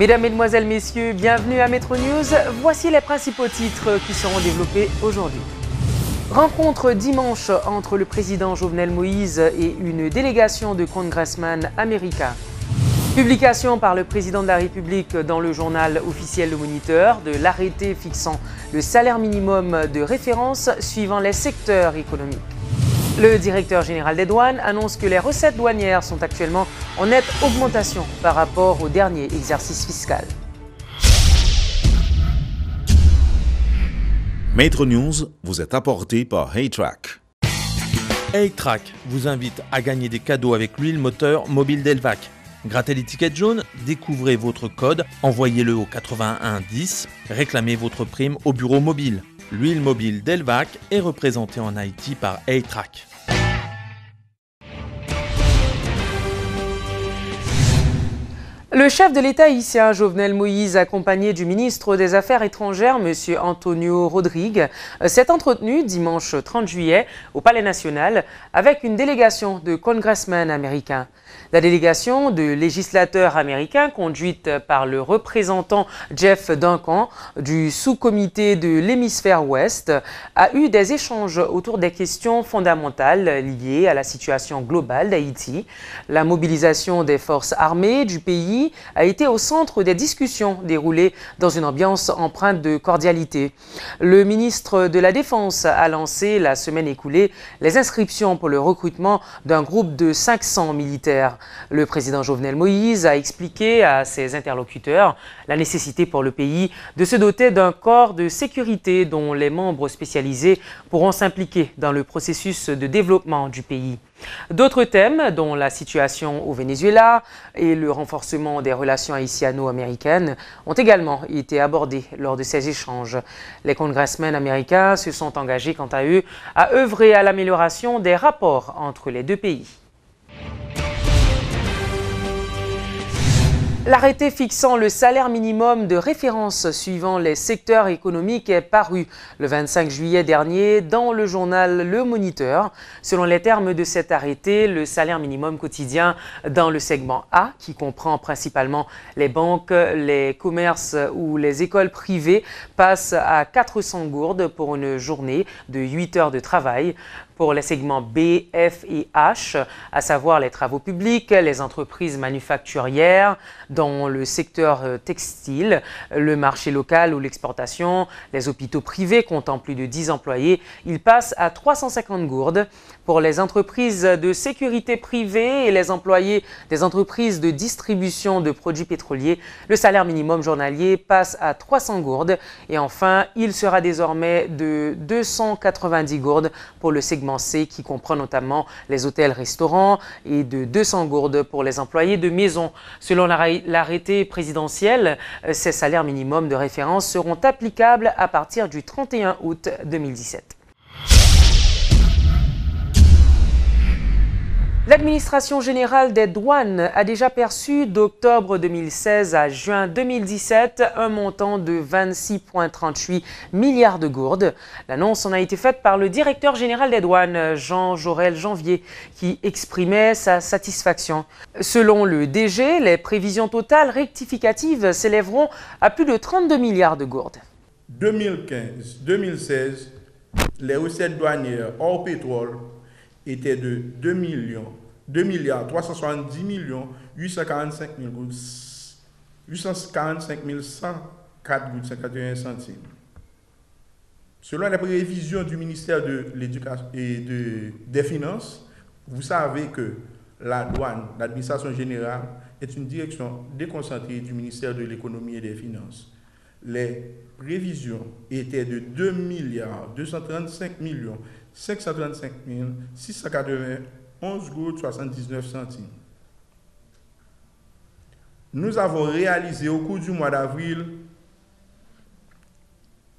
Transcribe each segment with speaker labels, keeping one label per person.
Speaker 1: Mesdames, Mesdemoiselles, Messieurs, bienvenue à Metro News. Voici les principaux titres qui seront développés aujourd'hui. Rencontre dimanche entre le président Jovenel Moïse et une délégation de congressmen américains. Publication par le président de la République dans le journal officiel Le Moniteur de l'arrêté fixant le salaire minimum de référence suivant les secteurs économiques. Le directeur général des douanes annonce que les recettes douanières sont actuellement en nette augmentation par rapport au dernier exercice fiscal.
Speaker 2: Metro News vous est apporté par HeyTrack.
Speaker 3: HeyTrack vous invite à gagner des cadeaux avec l'huile moteur mobile Delvac. Grattez l'étiquette jaune, découvrez votre code, envoyez-le au 81 10, réclamez votre prime au bureau mobile. L'huile mobile Delvac est représentée en Haïti par HeyTrack.
Speaker 1: Le chef de l'État haïtien Jovenel Moïse, accompagné du ministre des Affaires étrangères, M. Antonio Rodrigue, s'est entretenu dimanche 30 juillet au Palais national avec une délégation de congressmen américains. La délégation de législateurs américains, conduite par le représentant Jeff Duncan du sous-comité de l'hémisphère ouest, a eu des échanges autour des questions fondamentales liées à la situation globale d'Haïti. La mobilisation des forces armées du pays a été au centre des discussions déroulées dans une ambiance empreinte de cordialité. Le ministre de la Défense a lancé la semaine écoulée les inscriptions pour le recrutement d'un groupe de 500 militaires. Le président Jovenel Moïse a expliqué à ses interlocuteurs la nécessité pour le pays de se doter d'un corps de sécurité dont les membres spécialisés pourront s'impliquer dans le processus de développement du pays. D'autres thèmes, dont la situation au Venezuela et le renforcement des relations haïtiano-américaines, ont également été abordés lors de ces échanges. Les congressmen américains se sont engagés, quant à eux, à œuvrer à l'amélioration des rapports entre les deux pays. L'arrêté fixant le salaire minimum de référence suivant les secteurs économiques est paru le 25 juillet dernier dans le journal Le Moniteur. Selon les termes de cet arrêté, le salaire minimum quotidien dans le segment A, qui comprend principalement les banques, les commerces ou les écoles privées, passe à 400 gourdes pour une journée de 8 heures de travail. Pour les segments B, F et H, à savoir les travaux publics, les entreprises manufacturières, dans le secteur textile, le marché local ou l'exportation, les hôpitaux privés comptant plus de 10 employés, ils passent à 350 gourdes. Pour les entreprises de sécurité privée et les employés des entreprises de distribution de produits pétroliers, le salaire minimum journalier passe à 300 gourdes. Et enfin, il sera désormais de 290 gourdes pour le segment C, qui comprend notamment les hôtels-restaurants, et de 200 gourdes pour les employés de maison. Selon l'arrêté présidentiel, ces salaires minimums de référence seront applicables à partir du 31 août 2017. L'administration générale des douanes a déjà perçu d'octobre 2016 à juin 2017 un montant de 26,38 milliards de gourdes. L'annonce en a été faite par le directeur général des douanes, Jean-Jorel Janvier, qui exprimait sa satisfaction. Selon le DG, les prévisions totales rectificatives s'élèveront à plus de 32 milliards de gourdes.
Speaker 4: 2015-2016, les recettes douanières hors pétrole étaient de 2 milliards 370 millions 845 104 gouttes 51 centimes. Selon les prévisions du ministère de l'Éducation et des Finances, vous savez que la douane, l'administration générale, est une direction déconcentrée du ministère de l'Économie et des Finances. Les prévisions étaient de 2 milliards 235 millions 535 691 gouttes 79 centimes. Nous avons réalisé au cours du mois d'avril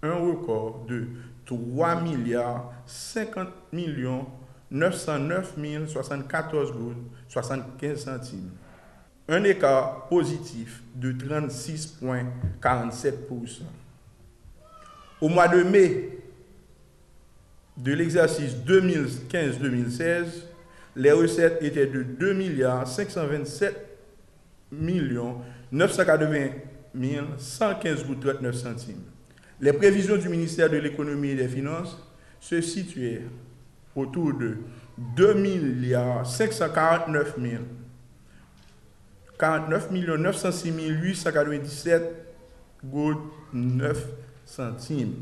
Speaker 4: un record de 3 milliards 50 millions 909 074 gouttes 75 centimes. Un écart positif de 36,47%. Au mois de mai de l'exercice 2015-2016, les recettes étaient de 2 milliards 527 millions 981 115 gouttes 39 centimes. Les prévisions du ministère de l'Économie et des Finances se situaient autour de 2 549 906 897 gouttes 9 centimes.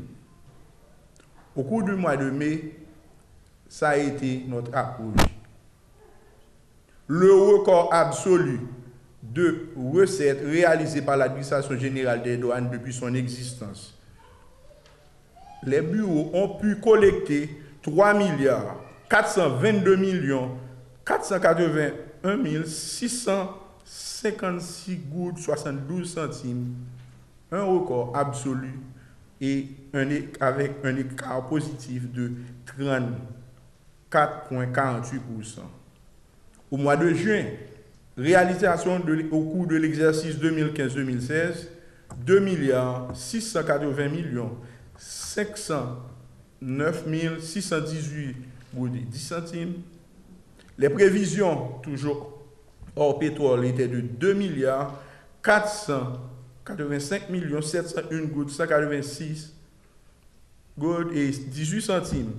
Speaker 4: Au cours du mois de mai, ça a été notre approche. Le record absolu de recettes réalisées par l'administration générale des douanes depuis son existence. Les bureaux ont pu collecter 3 422 481 656 gouttes 72 centimes, un record absolu et avec un écart positif de 34,48%. Au mois de juin, réalisation au cours de l'exercice 2015-2016, 2 680 509 618 gouttes 10 centimes. Les prévisions, toujours hors pétrole, étaient de 2 485 701 gouttes 186 gouttes et 18 centimes.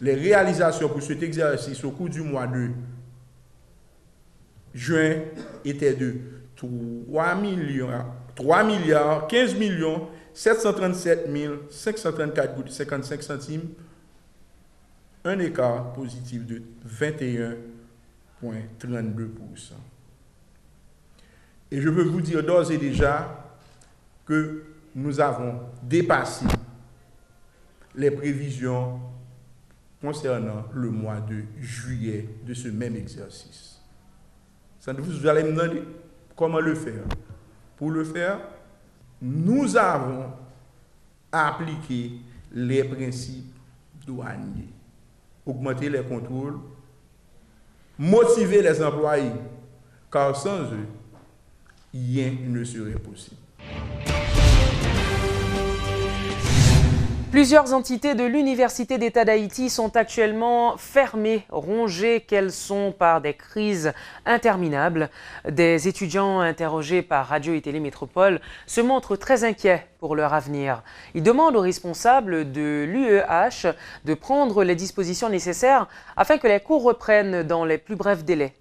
Speaker 4: Les réalisations pour cet exercice au cours du mois de juin étaient de 3 15 737 534 gouttes 55 centimes, un écart positif de 21,32%. Et je peux vous dire d'ores et déjà que nous avons dépassé les prévisions concernant le mois de juillet de ce même exercice. Vous allez me demander comment le faire. Pour le faire, nous avons appliqué les principes douaniers, augmenter les contrôles, motiver les employés, car sans eux, rien ne serait possible.
Speaker 1: Plusieurs entités de l'Université d'État d'Haïti sont actuellement fermées, rongées qu'elles sont par des crises interminables. Des étudiants interrogés par Radio et Télé Métropole se montrent très inquiets pour leur avenir. Ils demandent aux responsables de l'UEH de prendre les dispositions nécessaires afin que les cours reprennent dans les plus brefs délais.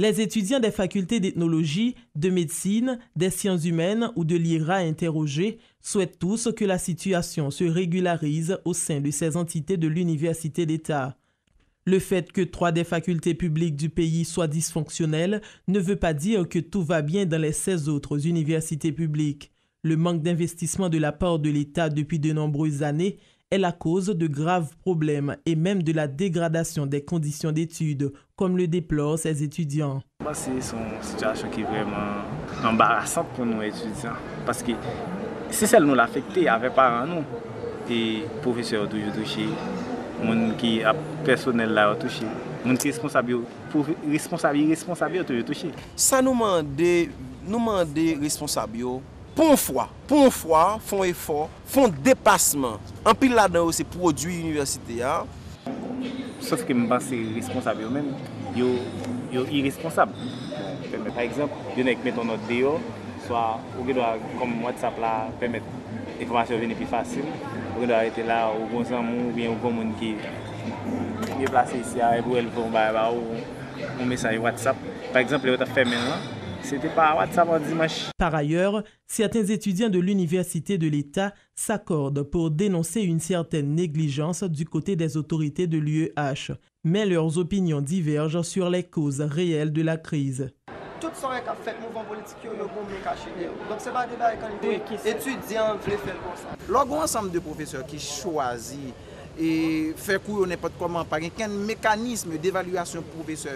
Speaker 5: Les étudiants des facultés d'ethnologie, de médecine, des sciences humaines ou de l'IRA interrogés souhaitent tous que la situation se régularise au sein de ces entités de l'Université d'État. Le fait que 3 des facultés publiques du pays soient dysfonctionnelles ne veut pas dire que tout va bien dans les 16 autres universités publiques. Le manque d'investissement de la part de l'État depuis de nombreuses années est la cause de graves problèmes et même de la dégradation des conditions d'études, comme le déplorent ces étudiants.
Speaker 6: C'est une situation qui est vraiment embarrassante pour nous étudiants, parce que c'est celle nous l'affecté avec parents nous et professeurs toujours touchés, monde qui a personnel là touché, monde qui responsable toujours touché.
Speaker 7: Ça nous demande responsable pour une fois, font effort, font dépassement. En pile là-dedans aussi produit université.
Speaker 6: Sauf que je pense que les responsables eux-mêmes, ils sont irresponsables. Par exemple, ils mettent notre dehors, soit comme WhatsApp là, permettre l'information de venir plus facile. Ils doivent être là au bon sens ou bien au bon monde qui est placé ici pour elles font un message WhatsApp. Par exemple, ils ont fait maintenant. C'était pas WhatsApp en dimanche.
Speaker 5: Par ailleurs, certains étudiants de l'Université de l'État s'accordent pour dénoncer une certaine négligence du côté des autorités de l'UEH. Mais leurs opinions divergent sur les causes réelles de la crise.
Speaker 8: Tout ça est fait mouvement politique, il y a un caché. Donc c'est pas des débat quand étudiants veulent faire comme ça.
Speaker 7: L'organe ensemble de professeurs qui choisit et fait cours n'importe comment, pas un mécanisme d'évaluation professeur.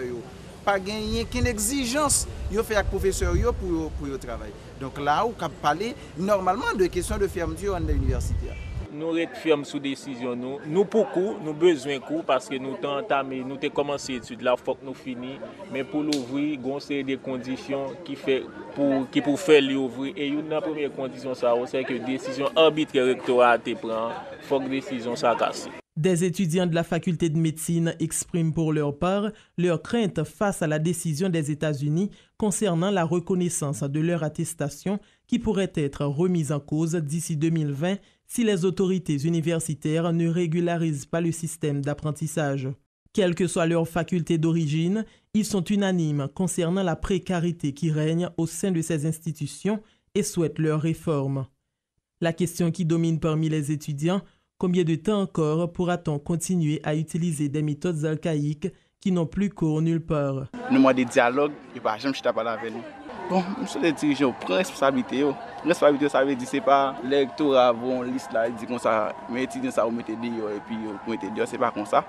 Speaker 7: Pas gagner qu'une exigence yo fait avec professeur yo pour yo travail. Donc là où on parler normalement de questions de fermeture en université.
Speaker 9: Nous restons fermes sous décision nous beaucoup nous besoin cours parce que nous t'en entamé nous t'ai commencé étude là faut que nous fini mais pour l'ouvrir gon c'est des conditions qui pour faire l'ouvrir et une première condition ça c'est que décision arbitraire rectorat te prend faut que décision ça casse.
Speaker 5: Des étudiants de la faculté de médecine expriment pour leur part leur crainte face à la décision des États-Unis concernant la reconnaissance de leur attestation qui qui pourrait être remise en cause d'ici 2020 si les autorités universitaires ne régularisent pas le système d'apprentissage. Quelle que soit leur faculté d'origine, ils sont unanimes concernant la précarité qui règne au sein de ces institutions et souhaitent leur réforme. La question qui domine parmi les étudiants, combien de temps encore pourra-t-on continuer à utiliser des méthodes archaïques qui n'ont plus cours nulle part?
Speaker 10: Nous avons des dialogues, et pas jamais je parle avec nous. Bon, monsieur les dirigeants, prend responsabilité. Responsabilité, ça veut dire c'est pas l'électorat vont liste là, il dit comme ça, mais étudiants ça vous mettez dehors et puis vous mettez dehors, c'est pas comme ça.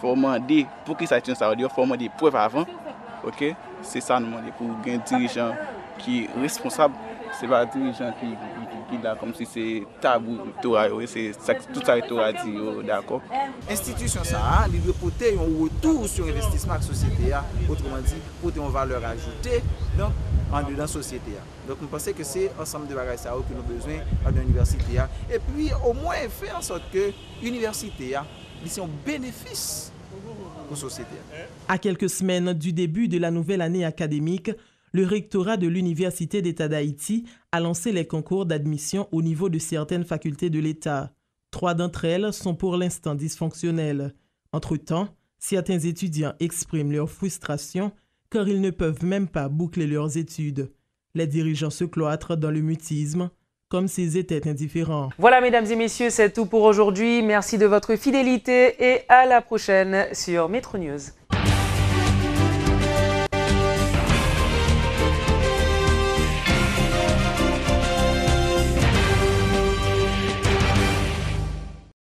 Speaker 10: Faut demander pour qui ça tient ça, il faut demander preuve avant. OK? C'est ça nous demander pour un dirigeant qui est responsable. C'est pas un dirigeant qui là comme si c'est tabou l'électorat, c'est tout ça l'électorat dit d'accord.
Speaker 7: Institution ça, il doit porter un retour sur l'investissement de la société, autrement dit, porter une valeur ajoutée donc dans la société. Donc nous pensons que c'est ensemble de bagages que nous avons besoin dans l'université et puis au moins faire en sorte que l'université a un bénéfice pour la société.
Speaker 5: À quelques semaines du début de la nouvelle année académique, le rectorat de l'Université d'État d'Haïti a lancé les concours d'admission au niveau de certaines facultés de l'État. 3 d'entre elles sont pour l'instant dysfonctionnelles. Entre-temps, certains étudiants expriment leur frustration car ils ne peuvent même pas boucler leurs études. Les dirigeants se cloîtrent dans le mutisme, comme s'ils étaient indifférents.
Speaker 1: Voilà, mesdames et messieurs, c'est tout pour aujourd'hui. Merci de votre fidélité et à la prochaine sur Metro News.